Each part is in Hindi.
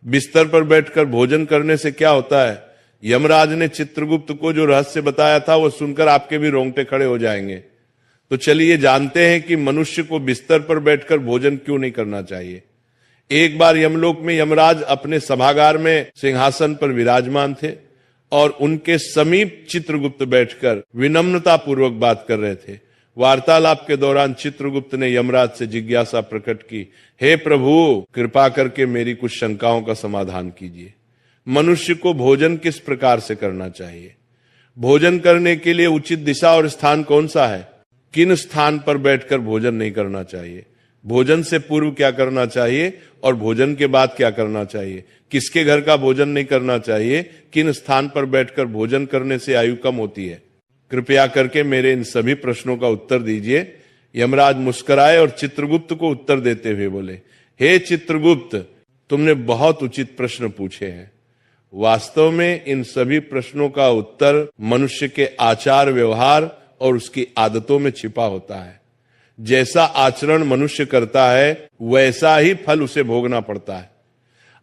बिस्तर पर बैठकर भोजन करने से क्या होता है? यमराज ने चित्रगुप्त को जो रहस्य बताया था वो सुनकर आपके भी रोंगटे खड़े हो जाएंगे। तो चलिए जानते हैं कि मनुष्य को बिस्तर पर बैठकर भोजन क्यों नहीं करना चाहिए। एक बार यमलोक में यमराज अपने सभागार में सिंहासन पर विराजमान थे और उनके समीप चित्रगुप्त बैठकर विनम्रता पूर्वक बात कर रहे थे। वार्तालाप के दौरान चित्रगुप्त ने यमराज से जिज्ञासा प्रकट की, हे प्रभु, कृपा करके मेरी कुछ शंकाओं का समाधान कीजिए। मनुष्य को भोजन किस प्रकार से करना चाहिए? भोजन करने के लिए उचित दिशा और स्थान कौन सा है? किन स्थान पर बैठकर भोजन नहीं करना चाहिए? भोजन से पूर्व क्या करना चाहिए और भोजन के बाद क्या करना चाहिए? किसके घर का भोजन नहीं करना चाहिए? किन स्थान पर बैठकर भोजन करने से आयु कम होती है? कृपया करके मेरे इन सभी प्रश्नों का उत्तर दीजिए। यमराज मुस्कुराए और चित्रगुप्त को उत्तर देते हुए बोले, हे चित्रगुप्त, तुमने बहुत उचित प्रश्न पूछे हैं। वास्तव में इन सभी प्रश्नों का उत्तर मनुष्य के आचार व्यवहार और उसकी आदतों में छिपा होता है। जैसा आचरण मनुष्य करता है वैसा ही फल उसे भोगना पड़ता है।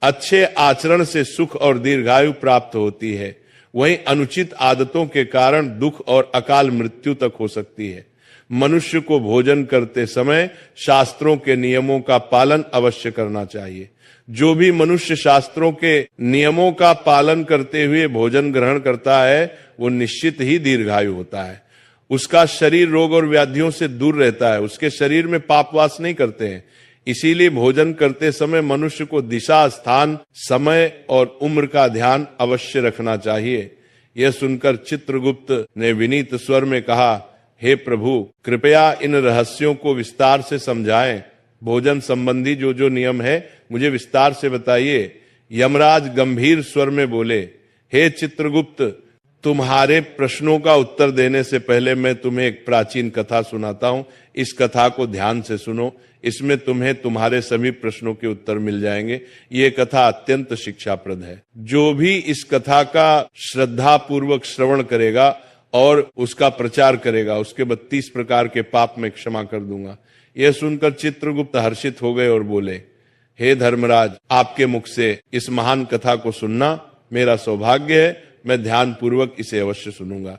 अच्छे आचरण से सुख और दीर्घायु प्राप्त होती है, वहीं अनुचित आदतों के कारण दुख और अकाल मृत्यु तक हो सकती है। मनुष्य को भोजन करते समय शास्त्रों के नियमों का पालन अवश्य करना चाहिए। जो भी मनुष्य शास्त्रों के नियमों का पालन करते हुए भोजन ग्रहण करता है वो निश्चित ही दीर्घायु होता है। उसका शरीर रोग और व्याधियों से दूर रहता है, उसके शरीर में पाप वास नहीं करते हैं। इसीलिए भोजन करते समय मनुष्य को दिशा, स्थान, समय और उम्र का ध्यान अवश्य रखना चाहिए। यह सुनकर चित्रगुप्त ने विनीत स्वर में कहा, हे प्रभु, कृपया इन रहस्यों को विस्तार से समझाएं। भोजन संबंधी जो जो नियम है मुझे विस्तार से बताइए। यमराज गंभीर स्वर में बोले, हे चित्रगुप्त, तुम्हारे प्रश्नों का उत्तर देने से पहले मैं तुम्हें एक प्राचीन कथा सुनाता हूं। इस कथा को ध्यान से सुनो, इसमें तुम्हें तुम्हारे सभी प्रश्नों के उत्तर मिल जाएंगे। ये कथा अत्यंत शिक्षाप्रद है। जो भी इस कथा का श्रद्धा पूर्वक श्रवण करेगा और उसका प्रचार करेगा, उसके 32 प्रकार के पाप मैं क्षमा कर दूंगा। यह सुनकर चित्रगुप्त हर्षित हो गए और बोले, हे धर्मराज, आपके मुख से इस महान कथा को सुनना मेरा सौभाग्य है। मैं ध्यान पूर्वक इसे अवश्य सुनूंगा।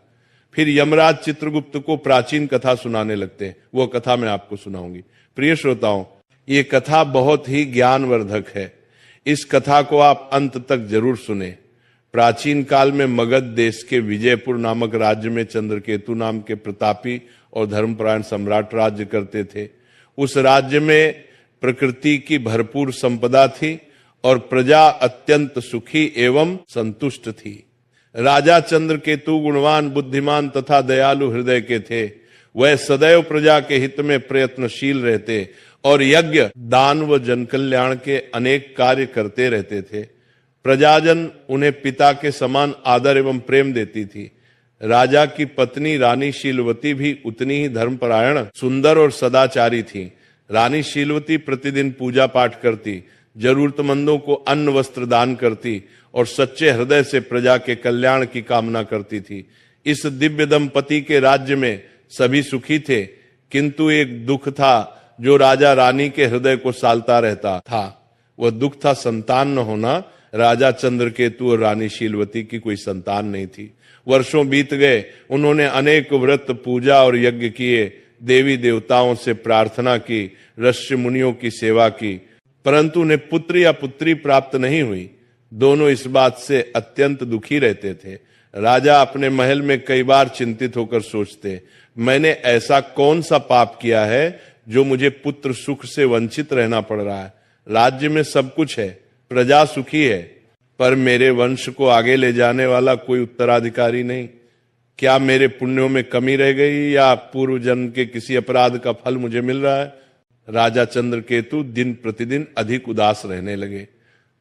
फिर यमराज चित्रगुप्त को प्राचीन कथा सुनाने लगते हैं। वो कथा मैं आपको सुनाऊंगी। प्रिय श्रोताओं, ये कथा बहुत ही ज्ञानवर्धक है। इस कथा को आप अंत तक जरूर सुने। प्राचीन काल में मगध देश के विजयपुर नामक राज्य में चंद्रकेतु नाम के प्रतापी और धर्मपरायण सम्राट राज्य करते थे। उस राज्य में प्रकृति की भरपूर संपदा थी और प्रजा अत्यंत सुखी एवं संतुष्ट थी। राजा चंद्रकेतु गुणवान, बुद्धिमान तथा दयालु हृदय के थे। वह सदैव प्रजा के हित में प्रयत्नशील रहते और यज्ञ, दान व जनकल्याण के अनेक कार्य करते रहते थे। प्रजाजन उन्हें पिता के समान आदर एवं प्रेम देती थी। राजा की पत्नी रानी शीलवती भी उतनी ही धर्मपरायण, सुंदर और सदाचारी थी। रानी शीलवती प्रतिदिन पूजा पाठ करती, जरूरतमंदों को अन्न वस्त्र दान करती और सच्चे हृदय से प्रजा के कल्याण की कामना करती थी। इस दिव्य दंपति के राज्य में सभी सुखी थे, किंतु एक दुख था जो राजा रानी के हृदय को सालता रहता था। वह दुख था संतान न होना। राजा चंद्रकेतु और रानी शीलवती की कोई संतान नहीं थी। वर्षों बीत गए, उन्होंने अनेक व्रत, पूजा और यज्ञ किए, देवी देवताओं से प्रार्थना की, ऋषि मुनियों की सेवा की, परंतु उन्हें पुत्र या पुत्री प्राप्त नहीं हुई। दोनों इस बात से अत्यंत दुखी रहते थे। राजा अपने महल में कई बार चिंतित होकर सोचते, मैंने ऐसा कौन सा पाप किया है जो मुझे पुत्र सुख से वंचित रहना पड़ रहा है। राज्य में सब कुछ है, प्रजा सुखी है, पर मेरे वंश को आगे ले जाने वाला कोई उत्तराधिकारी नहीं। क्या मेरे पुण्यों में कमी रह गई या पूर्व जन्म के किसी अपराध का फल मुझे मिल रहा है? राजा चंद्रकेतु दिन प्रतिदिन अधिक उदास रहने लगे।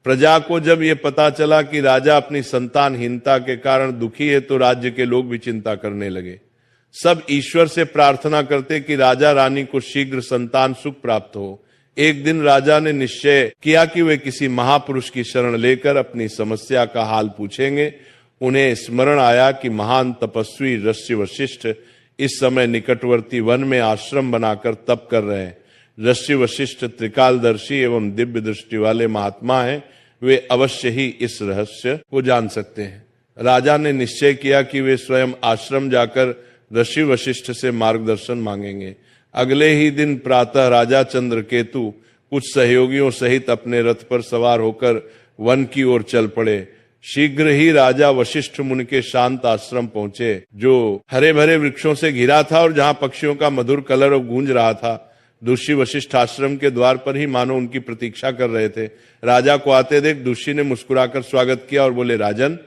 प्रजा को जब ये पता चला कि राजा अपनी संतानहीनता के कारण दुखी है तो राज्य के लोग भी चिंता करने लगे। सब ईश्वर से प्रार्थना करते कि राजा रानी को शीघ्र संतान सुख प्राप्त हो। एक दिन राजा ने निश्चय किया कि वे किसी महापुरुष की शरण लेकर अपनी समस्या का हाल पूछेंगे। उन्हें स्मरण आया कि महान तपस्वी ऋषि वशिष्ठ इस समय निकटवर्ती वन में आश्रम बनाकर तप कर रहे हैं। ऋषि वशिष्ठ त्रिकालदर्शी एवं दिव्य दृष्टि वाले महात्मा हैं। वे अवश्य ही इस रहस्य को जान सकते हैं। राजा ने निश्चय किया कि वे स्वयं आश्रम जाकर ऋषि वशिष्ठ से मार्गदर्शन मांगेंगे। अगले ही दिन प्रातः राजा चंद्रकेतु कुछ सहयोगियों सहित अपने रथ पर सवार होकर वन की ओर चल पड़े। शीघ्र ही राजा वशिष्ठ मुनि के शांत आश्रम पहुंचे, जो हरे भरे वृक्षों से घिरा था और जहां पक्षियों का मधुर कलरव गूंज रहा था। ऋषि वशिष्ठ आश्रम के द्वार पर ही मानो उनकी प्रतीक्षा कर रहे थे। राजा को आते देख ऋषि ने मुस्कुराकर स्वागत किया और बोले, राजन,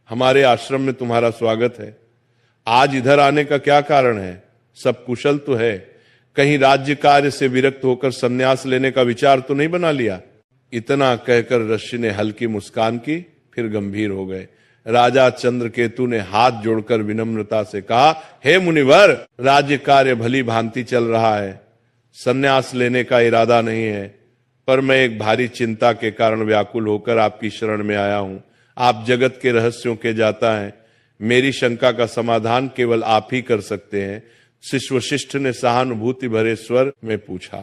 हमारे आश्रम में तुम्हारा स्वागत है। आज इधर आने का क्या कारण है? सब कुशल तो है? कहीं राज्य कार्य से विरक्त होकर संन्यास लेने का विचार तो नहीं बना लिया? इतना कहकर ऋषि ने हल्की मुस्कान की, फिर गंभीर हो गए। राजा चंद्रकेतु ने हाथ जोड़कर विनम्रता से कहा, हे मुनिवर, राज्य कार्य भली भांति चल रहा है, संन्यास लेने का इरादा नहीं है, पर मैं एक भारी चिंता के कारण व्याकुल होकर आपकी शरण में आया हूं। आप जगत के रहस्यों के जाता हैं, मेरी शंका का समाधान केवल आप ही कर सकते हैं। शिष्य वशिष्ठ ने सहानुभूति भरे स्वर में पूछा,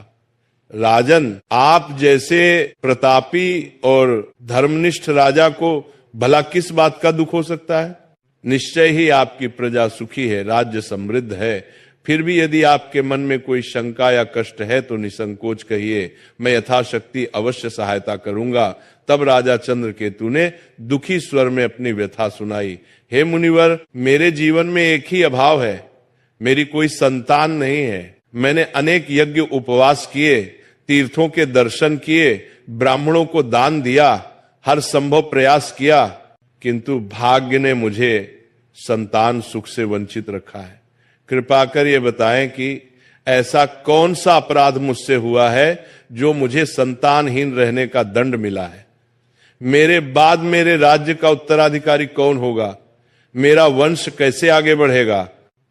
राजन, आप जैसे प्रतापी और धर्मनिष्ठ राजा को भला किस बात का दुख हो सकता है? निश्चय ही आपकी प्रजा सुखी है, राज्य समृद्ध है। फिर भी यदि आपके मन में कोई शंका या कष्ट है तो निसंकोच कहिए, मैं यथाशक्ति अवश्य सहायता करूंगा। तब राजा चंद्रकेतु ने दुखी स्वर में अपनी व्यथा सुनाई। हे मुनिवर, मेरे जीवन में एक ही अभाव है, मेरी कोई संतान नहीं है। मैंने अनेक यज्ञ उपवास किए, तीर्थों के दर्शन किए, ब्राह्मणों को दान दिया, हर संभव प्रयास किया, किंतु भाग्य ने मुझे संतान सुख से वंचित रखा है। कृपा कर ये बताएं कि ऐसा कौन सा अपराध मुझसे हुआ है जो मुझे संतानहीन रहने का दंड मिला है? मेरे बाद मेरे राज्य का उत्तराधिकारी कौन होगा? मेरा वंश कैसे आगे बढ़ेगा?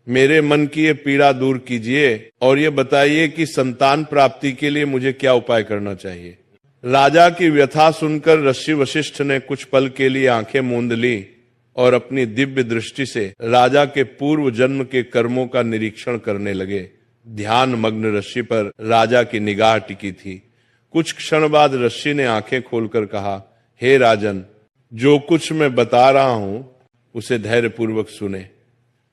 मेरे मन की ये पीड़ा दूर कीजिए और ये बताइए कि संतान प्राप्ति के लिए मुझे क्या उपाय करना चाहिए। राजा की व्यथा सुनकर ऋषि वशिष्ठ ने कुछ पल के लिए आंखें मूंद ली और अपनी दिव्य दृष्टि से राजा के पूर्व जन्म के कर्मों का निरीक्षण करने लगे। ध्यान मग्न ऋषि पर राजा की निगाह टिकी थी। कुछ क्षण बाद ऋषि ने आंखें खोलकर कहा, हे राजन, जो कुछ मैं बता रहा हूं उसे धैर्यपूर्वक सुने।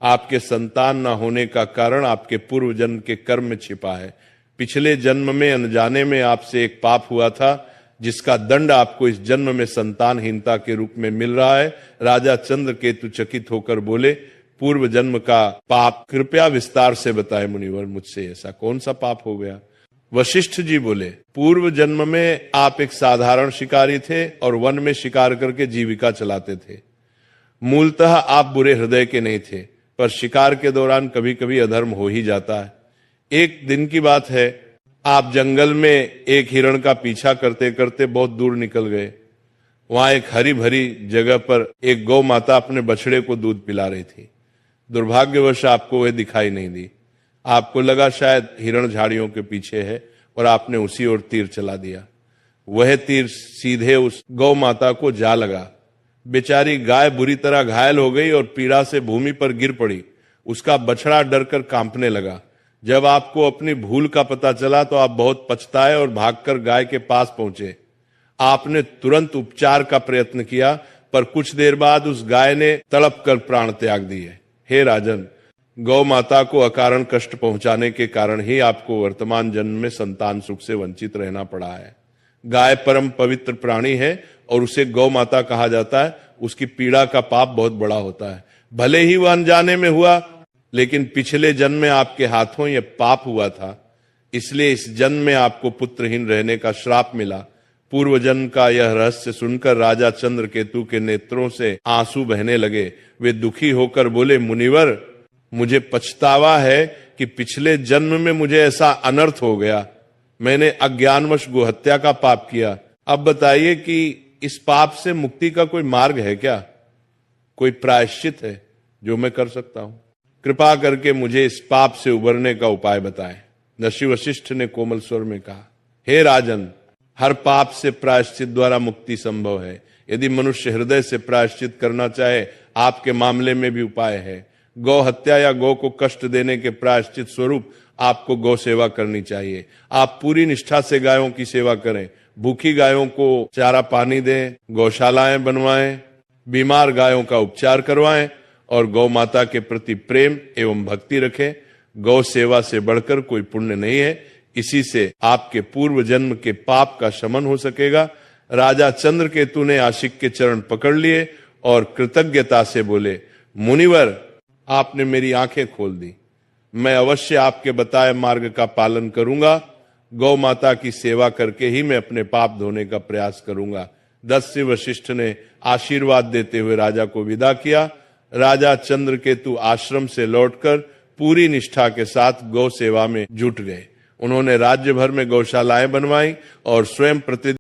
आपके संतान न होने का कारण आपके पूर्व जन्म के कर्म में छिपा है। पिछले जन्म में अनजाने में आपसे एक पाप हुआ था, जिसका दंड आपको इस जन्म में संतानहीनता के रूप में मिल रहा है। राजा चंद्रकेतु चकित होकर बोले, पूर्व जन्म का पाप कृपया विस्तार से बताए मुनिवर, मुझसे ऐसा कौन सा पाप हो गया? वशिष्ठ जी बोले, पूर्व जन्म में आप एक साधारण शिकारी थे और वन में शिकार करके जीविका चलाते थे। मूलतः आप बुरे हृदय के नहीं थे, पर शिकार के दौरान कभी कभी अधर्म हो ही जाता है। एक दिन की बात है, आप जंगल में एक हिरण का पीछा करते करते बहुत दूर निकल गए। वहां एक हरी भरी जगह पर एक गौ माता अपने बछड़े को दूध पिला रही थी। दुर्भाग्यवश आपको वह दिखाई नहीं दी। आपको लगा शायद हिरण झाड़ियों के पीछे है और आपने उसी ओर तीर चला दिया। वह तीर सीधे उस गौ माता को जा लगा। बेचारी गाय बुरी तरह घायल हो गई और पीड़ा से भूमि पर गिर पड़ी। उसका बछड़ा डरकर कांपने लगा। जब आपको अपनी भूल का पता चला तो आप बहुत पछताए और भागकर गाय के पास पहुंचे। आपने तुरंत उपचार का प्रयत्न किया, पर कुछ देर बाद उस गाय ने तड़प कर प्राण त्याग दिए। हे राजन, गौ माता को अकारण कष्ट पहुंचाने के कारण ही आपको वर्तमान जन्म में संतान सुख से वंचित रहना पड़ा है। गाय परम पवित्र प्राणी है और उसे गौ माता कहा जाता है। उसकी पीड़ा का पाप बहुत बड़ा होता है। भले ही वह अनजाने में हुआ, लेकिन पिछले जन्म में आपके हाथों यह पाप हुआ था, इसलिए इस जन्म में आपको पुत्रहीन रहने का श्राप मिला। पूर्व जन्म का यह रहस्य सुनकर राजा चंद्रकेतु के नेत्रों से आंसू बहने लगे। वे दुखी होकर बोले, मुनिवर, मुझे पछतावा है कि पिछले जन्म में मुझे ऐसा अनर्थ हो गया। मैंने अज्ञानवश गोहत्या का पाप किया। अब बताइए कि इस पाप से मुक्ति का कोई मार्ग है क्या? कोई प्रायश्चित है जो मैं कर सकता हूं? कृपा करके मुझे इस पाप से उबरने का उपाय बताएं। ऋषि वशिष्ठ ने कोमल स्वर में कहा, हे राजन, हर पाप से प्रायश्चित द्वारा मुक्ति संभव है। यदि मनुष्य हृदय से प्रायश्चित करना चाहे, आपके मामले में भी उपाय है। गौ हत्या या गौ को कष्ट देने के प्रायश्चित स्वरूप आपको गौ सेवा करनी चाहिए। आप पूरी निष्ठा से गायों की सेवा करें, भूखी गायों को चारा पानी दें, गौशालाएं बनवाएं, बीमार गायों का उपचार करवाएं और गौ माता के प्रति प्रेम एवं भक्ति रखें। गौ सेवा से बढ़कर कोई पुण्य नहीं है। इसी से आपके पूर्व जन्म के पाप का शमन हो सकेगा। राजा चंद्रकेतु ने आशिक के चरण पकड़ लिए और कृतज्ञता से बोले, मुनिवर, आपने मेरी आंखें खोल दी। मैं अवश्य आपके बताए मार्ग का पालन करूंगा। गौ माता की सेवा करके ही मैं अपने पाप धोने का प्रयास करूंगा। दस्य वशिष्ठ ने आशीर्वाद देते हुए राजा को विदा किया। राजा चंद्रकेतु आश्रम से लौटकर पूरी निष्ठा के साथ गौ सेवा में जुट गए। उन्होंने राज्य भर में गौशालाएं बनवाई और स्वयं प्रतिदिन